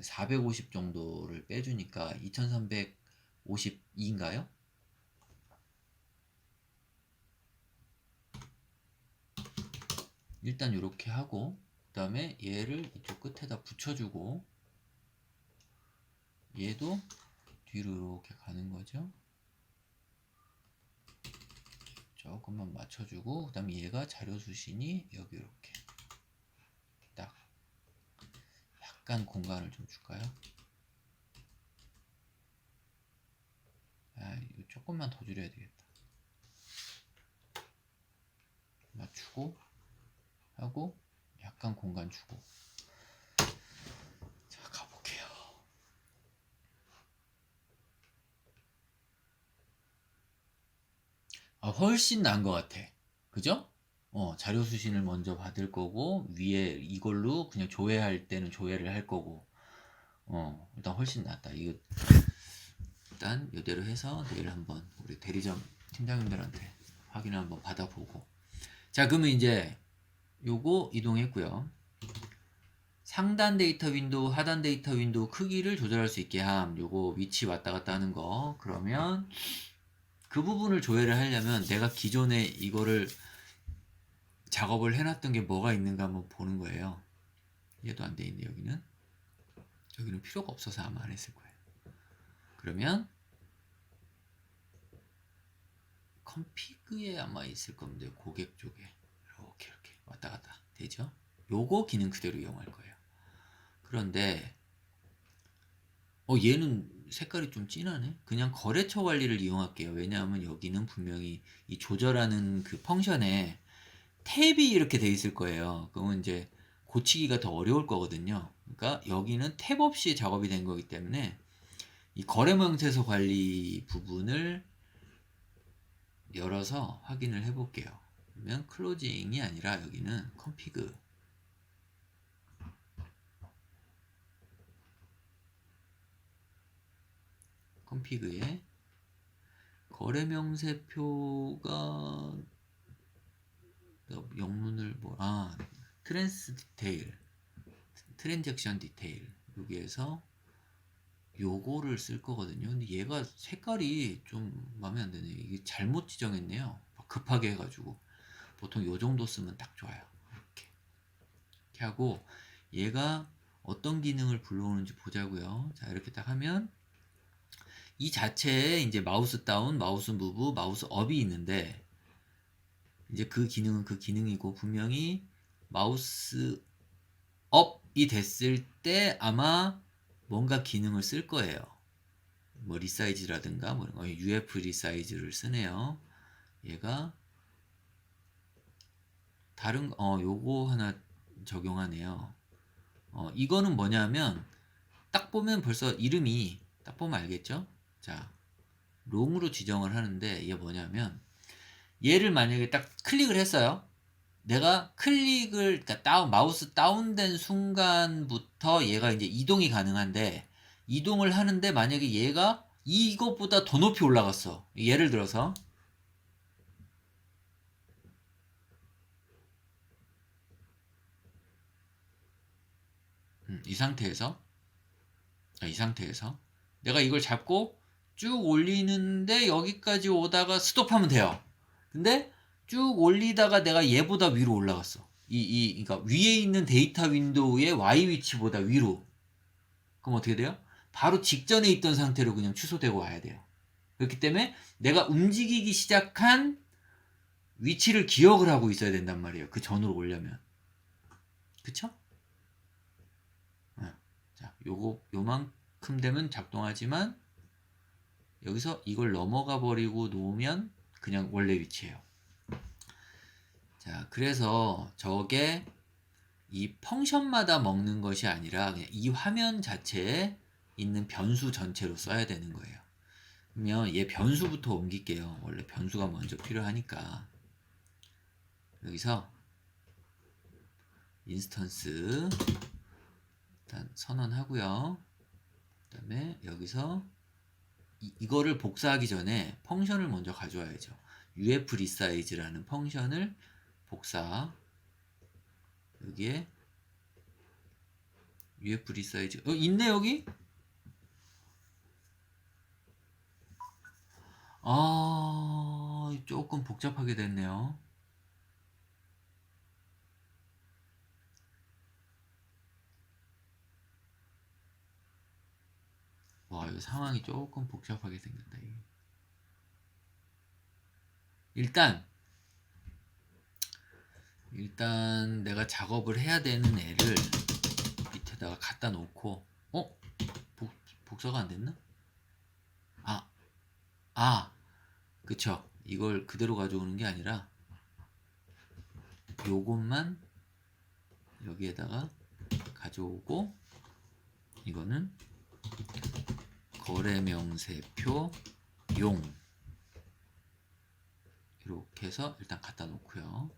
450 정도를 빼주니까 2352인가요? 일단 이렇게 하고 그 다음에 얘를 이쪽 끝에다 붙여주고 얘도 뒤로 이렇게 가는 거죠. 조금만 맞춰주고 그 다음에 얘가 자료 수신이 여기 이렇게 딱 약간 공간을 좀 줄까요? 이거 조금만 더 줄여야 되겠다. 맞추고 하고 약간 공간 주고. 자, 가볼게요. 훨씬 나은 것 같아. 그죠? 자료 수신을 먼저 받을 거고 위에 이걸로 그냥 조회할 때는 조회를 할 거고 일단 훨씬 낫다. 이거 일단 이대로 해서 내일 한번 우리 대리점 팀장님들한테 확인을 한번 받아보고. 자, 그러면 이제 요거 이동했고요. 상단 데이터 윈도우, 하단 데이터 윈도우 크기를 조절할 수 있게 함. 요거 위치 왔다 갔다 하는 거. 그러면 그 부분을 조회를 하려면 내가 기존에 이거를 작업을 해놨던 게 뭐가 있는가 한번 보는 거예요. 얘도 안 돼 있네. 여기는 필요가 없어서 아마 안 했을 거예요. 그러면 컴피그에 아마 있을 겁니다. 고객 쪽에 이렇게 왔다 갔다 되죠. 요거 기능 그대로 이용할 거예요. 그런데 얘는 색깔이 좀 진하네. 그냥 거래처 관리를 이용할게요. 왜냐하면 여기는 분명히 이 조절하는 그 펑션에 탭이 이렇게 돼 있을 거예요. 그러면 이제 고치기가 더 어려울 거거든요. 그러니까 여기는 탭 없이 작업이 된 거기 때문에 이 거래 명세서 관리 부분을 열어서 확인을 해 볼게요. 그러면 클로징이 아니라 여기는 컴피그에 거래 명세표가 영문을 트랜잭션 디테일 여기에서 요거를 쓸 거거든요. 근데 얘가 색깔이 좀 마음에 안 드네. 이게 잘못 지정했네요. 급하게 해가지고 보통 요 정도 쓰면 딱 좋아요. 이렇게 하고 얘가 어떤 기능을 불러오는지 보자고요. 자, 이렇게 딱 하면 이 자체에 이제 마우스 다운, 마우스 무브, 마우스 업이 있는데 이제 그 기능은 그 기능이고 분명히 마우스 업이 됐을 때 아마 뭔가 기능을 쓸 거예요. 뭐 리사이즈라든가 뭐 UF 리사이즈를 쓰네요. 얘가 다른 요거 하나 적용하네요. 이거는 뭐냐면 딱 보면 벌써 이름이 딱 보면 알겠죠? 자, 롱으로 지정을 하는데 이게 뭐냐면 얘를 만약에 딱 클릭을 했어요. 내가 클릭을 그러니까 마우스 다운된 순간부터 얘가 이제 이동이 가능한데 이동을 하는데 만약에 얘가 이것보다 더 높이 올라갔어. 예를 들어서 이 상태에서 내가 이걸 잡고 쭉 올리는데 여기까지 오다가 스톱하면 돼요. 근데 쭉 올리다가 내가 얘보다 위로 올라갔어. 그러니까 위에 있는 데이터 윈도우의 Y 위치보다 위로. 그럼 어떻게 돼요? 바로 직전에 있던 상태로 그냥 취소되고 와야 돼요. 그렇기 때문에 내가 움직이기 시작한 위치를 기억을 하고 있어야 된단 말이에요. 그 전으로 오려면. 그쵸? 자, 요만큼 되면 작동하지만 여기서 이걸 넘어가 버리고 놓으면 그냥 원래 위치예요. 자, 그래서 저게 이 펑션마다 먹는 것이 아니라 그냥 이 화면 자체에 있는 변수 전체로 써야 되는 거예요. 그러면 얘 변수부터 옮길게요. 원래 변수가 먼저 필요하니까. 여기서 인스턴스 일단 선언하고요. 그 다음에 여기서 이거를 복사하기 전에 펑션을 먼저 가져와야죠. UF resize라는 펑션을 복사 여기에 UF 리사이즈 있네 여기? 조금 복잡하게 됐네요. 와, 이거 상황이 조금 복잡하게 생겼다. 이게. 일단 내가 작업을 해야 되는 애를 밑에다가 갖다 놓고 복사가 안 됐나? 아, 아, 그쵸. 이걸 그대로 가져오는 게 아니라 요것만 여기에다가 가져오고 이거는 거래명세표 용 이렇게 해서 일단 갖다 놓고요.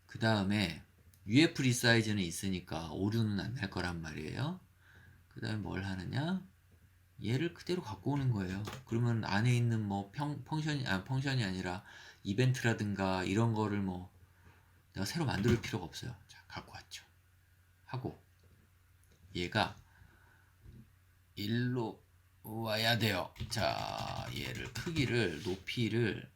그 다음에 UF 리사이즈는 있으니까 오류는 안 날 거란 말이에요. 그 다음에 뭘 하느냐? 얘를 그대로 갖고 오는 거예요. 그러면 안에 있는 뭐 펑션이 아니라 이벤트라든가 이런 거를 뭐 내가 새로 만들 필요가 없어요. 자, 갖고 왔죠. 하고 얘가 일로 와야 돼요. 자, 얘를 크기를 높이를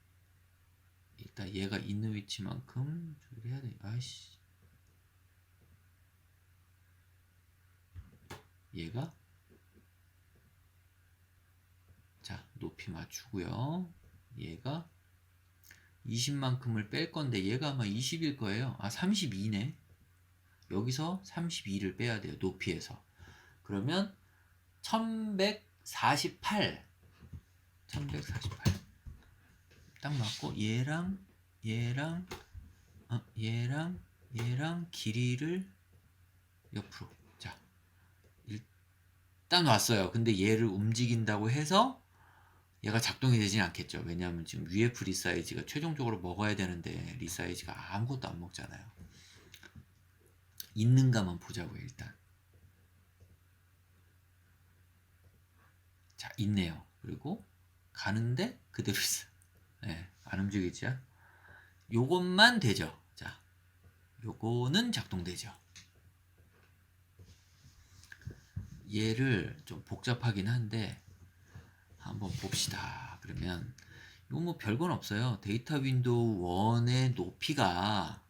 일단 얘가 있는 위치만큼 조절해야 돼. 아이씨. 얘가 자, 높이 맞추고요. 얘가 20만큼을 뺄 건데 얘가 아마 20일 거예요. 32네. 여기서 32를 빼야 돼요. 높이에서. 그러면 1148 딱 맞고 얘랑 길이를 옆으로 자 일단 왔어요. 근데 얘를 움직인다고 해서 얘가 작동이 되진 않겠죠. 왜냐하면 지금 UF 리사이즈가 최종적으로 먹어야 되는데 리사이즈가 아무것도 안 먹잖아요. 있는가만 보자고요. 일단 자 있네요. 그리고 가는데 그대로 있어. 네, 안 움직이죠. 요것만 되죠. 자, 요거는 작동되죠. 얘를 좀 복잡하긴 한데 한번 봅시다. 그러면 이거 뭐 별건 없어요. 데이터 윈도우 1의 높이가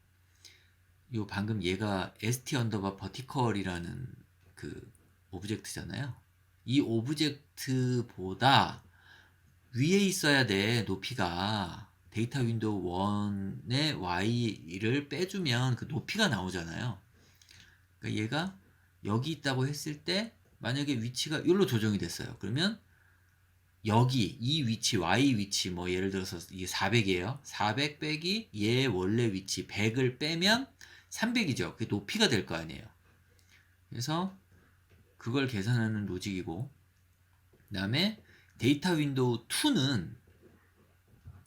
요 방금 얘가 st 언더바 버티컬이라는 그 오브젝트잖아요. 이 오브젝트보다 위에 있어야 돼. 높이가 데이터 윈도우 1의 y를 빼주면 그 높이가 나오잖아요. 그러니까 얘가 여기 있다고 했을 때 만약에 위치가 여기로 조정이 됐어요. 그러면 여기 이 위치 y 위치 뭐 예를 들어서 이게 400이에요. 400 빼기 얘 원래 위치 100을 빼면 300이죠. 그게 높이가 될 거 아니에요. 그래서 그걸 계산하는 로직이고 그 다음에 데이터 윈도우 2는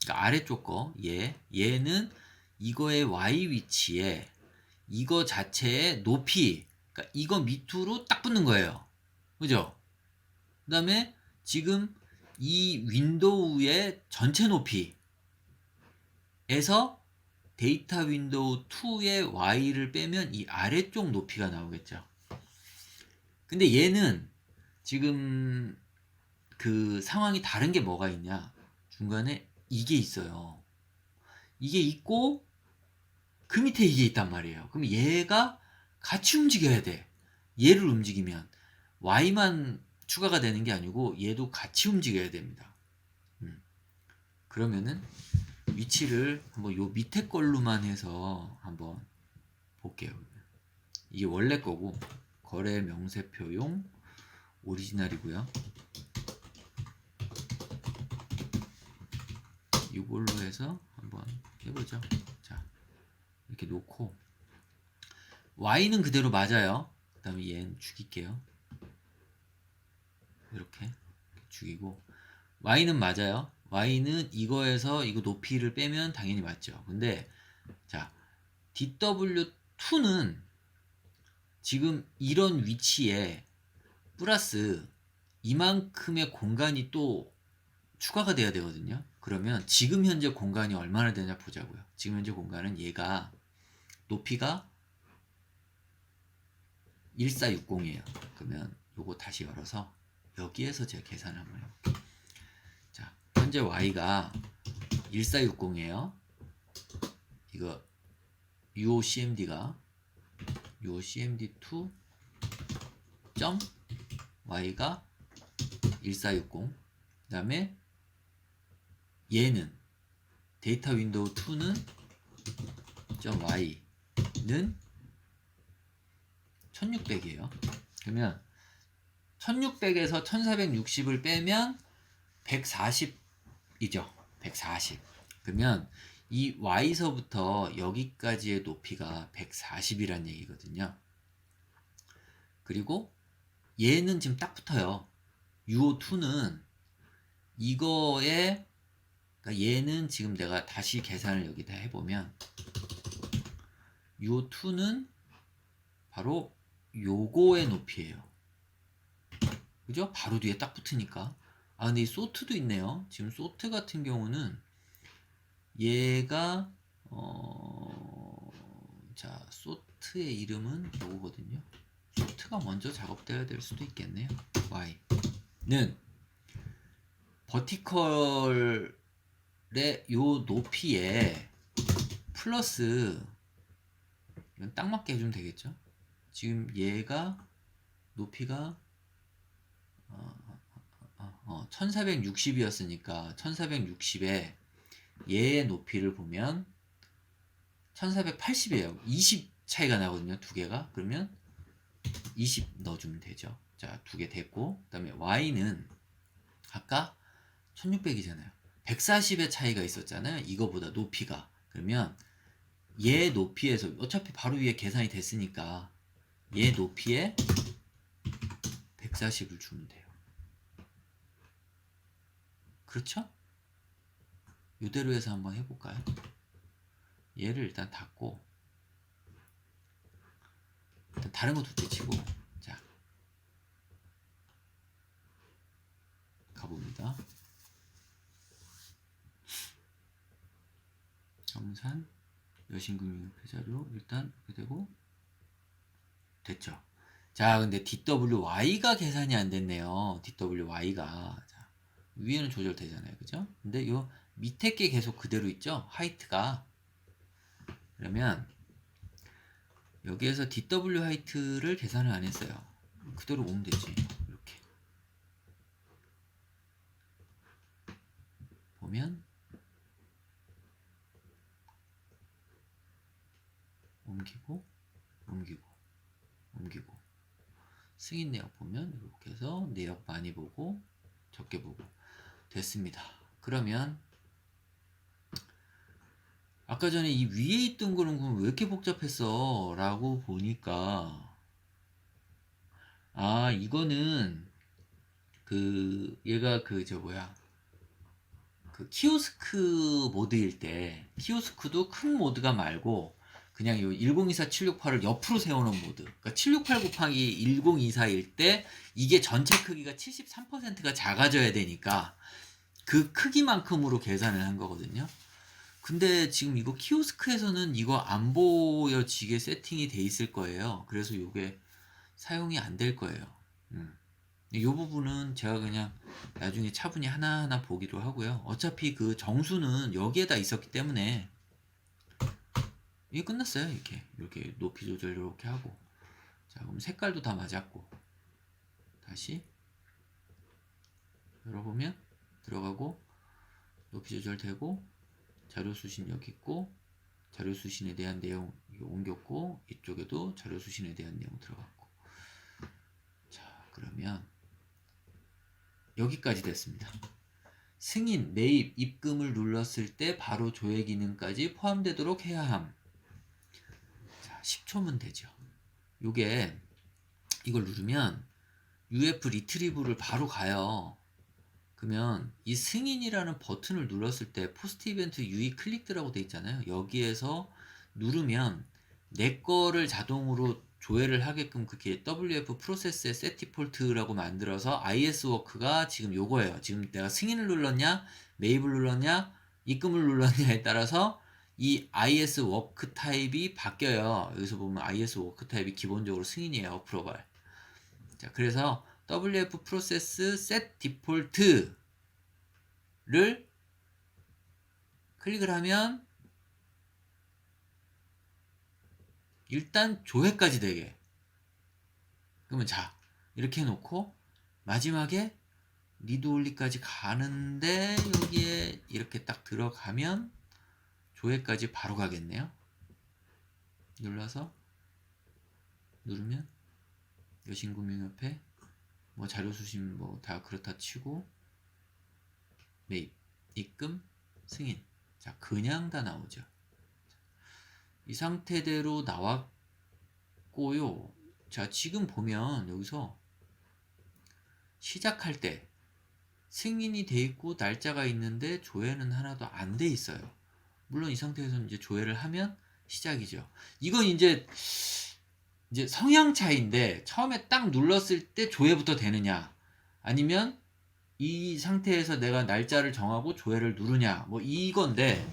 그러니까 아래쪽 거 얘는 이거의 y 위치에 이거 자체의 높이 그러니까 이거 밑으로 딱 붙는 거예요. 그죠? 그 다음에 지금 이 윈도우의 전체 높이에서 데이터 윈도우 2의 y를 빼면 이 아래쪽 높이가 나오겠죠. 근데 얘는 지금 그 상황이 다른 게 뭐가 있냐? 중간에 이게 있어요. 이게 있고 그 밑에 이게 있단 말이에요. 그럼 얘가 같이 움직여야 돼. 얘를 움직이면 y만 추가가 되는 게 아니고 얘도 같이 움직여야 됩니다. 그러면은 위치를 한번 요 밑에 걸로만 해서 한번 볼게요. 이게 원래 거고 거래 명세표용 오리지널이고요. 이걸로 해서 한번 해보죠. 자, 이렇게 놓고 y는 그대로 맞아요. 그 다음에 얘는 죽일게요. 이렇게 죽이고 y는 맞아요. y는 이거에서 이거 높이를 빼면 당연히 맞죠. 근데 자 DW2는 지금 이런 위치에 플러스 이만큼의 공간이 또 추가가 돼야 되거든요. 그러면 지금 현재 공간이 얼마나 되냐 보자고요. 지금 현재 공간은 얘가 높이가 1460이에요. 그러면 요거 다시 열어서 여기에서 제가 계산을 한번 해볼게요. 자, 현재 y가 1460이에요. 이거 UOCMD가 UOCMD2 점 y가 1460. 그 다음에 얘는 데이터 윈도우 2는 점 y는 1600이에요. 그러면 1600에서 1460을 빼면 140이죠. 140. 그러면 이 y서부터 여기까지의 높이가 140이란 얘기거든요. 그리고 얘는 지금 딱 붙어요. UO2는 이거에, 그러니까 얘는 지금 내가 다시 계산을 여기다 해보면 UO2는 바로 요거의 높이에요. 그죠? 바로 뒤에 딱 붙으니까. 아, 근데 이 소트도 있네요. 지금 소트 같은 경우는 얘가 자, 소트의 이름은 요거거든요. 소트가 먼저 작업되어야 될 수도 있겠네요. y는 버티컬의 요 높이에 플러스, 이건 딱 맞게 해주면 되겠죠. 지금 얘가 높이가 1460이었으니까 1460에 얘의 높이를 보면 1480이에요. 20 차이가 나거든요. 두 개가. 그러면 20 넣어주면 되죠. 자, 두 개 됐고, 그 다음에 y는 아까 1600이잖아요. 140의 차이가 있었잖아요. 이거보다 높이가. 그러면 얘 높이에서 어차피 바로 위에 계산이 됐으니까 얘 높이에 140을 주면 돼요. 그렇죠? 이대로 해서 한번 해볼까요? 얘를 일단 닫고, 일단 다른 거 둘째 치고, 자, 가봅니다. 정산, 여신금융협회자료, 일단 이렇게 되고, 됐죠? 자, 근데 DWY가 계산이 안 됐네요. DWY가. 자, 위에는 조절되잖아요. 그죠? 근데 요 밑에 게 계속 그대로 있죠? 하이트가. 그러면 여기에서 DW 하이트를 계산을 안 했어요. 그대로 오면 되지. 이렇게 보면 옮기고 옮기고 옮기고, 승인 내역 보면 이렇게 해서 내역 많이 보고 적게 보고 됐습니다. 그러면 아까 전에 이 위에 있던 거는 왜 이렇게 복잡했어? 라고 보니까, 아, 이거는 얘가 그 키오스크 모드일 때, 키오스크도 큰 모드가 말고 그냥 이 1024-768을 옆으로 세우는 모드. 그러니까 768 곱하기 1024일 때 이게 전체 크기가 73%가 작아져야 되니까 그 크기만큼으로 계산을 한 거거든요. 근데 지금 이거 키오스크에서는 이거 안 보여지게 세팅이 돼 있을 거예요. 그래서 이게 사용이 안 될 거예요. 이 부분은 제가 그냥 나중에 차분히 하나하나 보기로 하고요. 어차피 그 정수는 여기에다 있었기 때문에 이게 끝났어요. 이렇게 높이 조절 이렇게 하고, 자, 그럼 색깔도 다 맞았고, 다시 열어보면 들어가고, 높이 조절되고, 자료 수신 여기 있고, 자료 수신에 대한 내용 옮겼고, 이쪽에도 자료 수신에 대한 내용 들어갔고. 자, 그러면 여기까지 됐습니다. 승인, 매입, 입금을 눌렀을 때 바로 조회 기능까지 포함되도록 해야 함. 자, 10초면 되죠. 이걸 누르면 UF 리트리브를 바로 가요. 그러면 이 승인이라는 버튼을 눌렀을 때 포스트 이벤트 UI 클릭드라고 돼 있잖아요. 여기에서 누르면 내 거를 자동으로 조회를 하게끔 그렇게 WF 프로세스의 set default라고 만들어서 IS 워크가 지금 요거예요. 지금 내가 승인을 눌렀냐, 매입을 눌렀냐, 입금을 눌렀냐에 따라서 이 IS 워크 타입이 바뀌어요. 여기서 보면 IS 워크 타입이 기본적으로 승인이에요. 어프로발. 자, 그래서 WF 프로세스 set default를 클릭을 하면 일단 조회까지 되게. 그러면 자, 이렇게 해놓고 마지막에 리드 올리까지 가는데 여기에 이렇게 딱 들어가면 조회까지 바로 가겠네요. 눌러서 누르면 여신금융협회 뭐 자료 수신 뭐 다 그렇다 치고 매입, 입금, 승인. 자, 그냥 다 나오죠. 이 상태대로 나왔고요. 자, 지금 보면 여기서 시작할 때 승인이 돼 있고 날짜가 있는데 조회는 하나도 안 돼 있어요. 물론 이 상태에서 이제 조회를 하면 시작이죠. 이건 이제 성향 차이인데 처음에 딱 눌렀을 때 조회부터 되느냐 아니면 이 상태에서 내가 날짜를 정하고 조회를 누르냐 뭐 이건데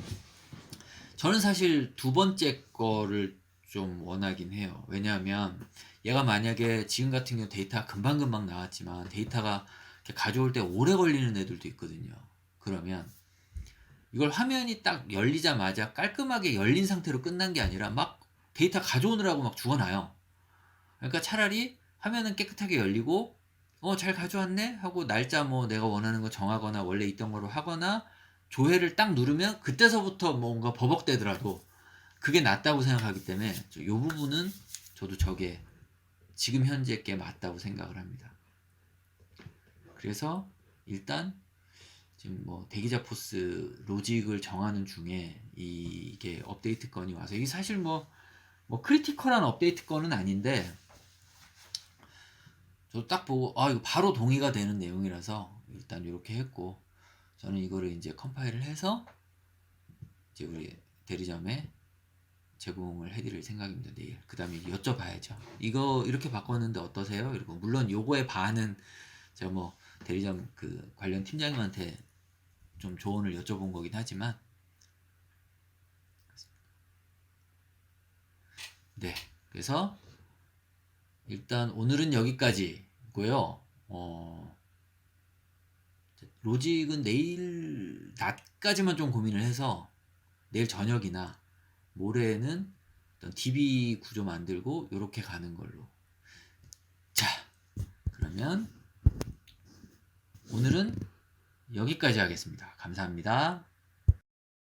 저는 사실 두 번째 거를 좀 원하긴 해요. 왜냐하면 얘가 만약에 지금 같은 경우 데이터가 금방금방 나왔지만 데이터가 이렇게 가져올 때 오래 걸리는 애들도 있거든요. 그러면 이걸 화면이 딱 열리자마자 깔끔하게 열린 상태로 끝난 게 아니라 막 데이터 가져오느라고 막 죽어나요. 그러니까 차라리 화면은 깨끗하게 열리고 잘 가져왔네 하고 날짜 뭐 내가 원하는 거 정하거나 원래 있던 거로 하거나 조회를 딱 누르면 그때서부터 뭔가 버벅대더라도 그게 낫다고 생각하기 때문에 이 부분은 저도 저게 지금 현재 게 맞다고 생각을 합니다. 그래서 일단 지금 뭐 대기자 포스 로직을 정하는 중에 이게 업데이트 건이 와서 이게 사실 뭐 크리티컬한 업데이트 건은 아닌데 저 딱 보고 이거 바로 동의가 되는 내용이라서 일단 이렇게 했고 저는 이거를 이제 컴파일을 해서 이제 우리 대리점에 제공을 해드릴 생각입니다. 내일. 그 다음에 여쭤봐야죠. 이거 이렇게 바꿨는데 어떠세요? 이러고 물론 요거에 반은 제가 뭐 대리점 그 관련 팀장님한테 좀 조언을 여쭤본 거긴 하지만 네. 그래서 일단 오늘은 여기까지고요. 로직은 내일 낮까지만 좀 고민을 해서 내일 저녁이나 모레는 어떤 DB 구조 만들고 이렇게 가는 걸로. 자, 그러면 오늘은 여기까지 하겠습니다. 감사합니다.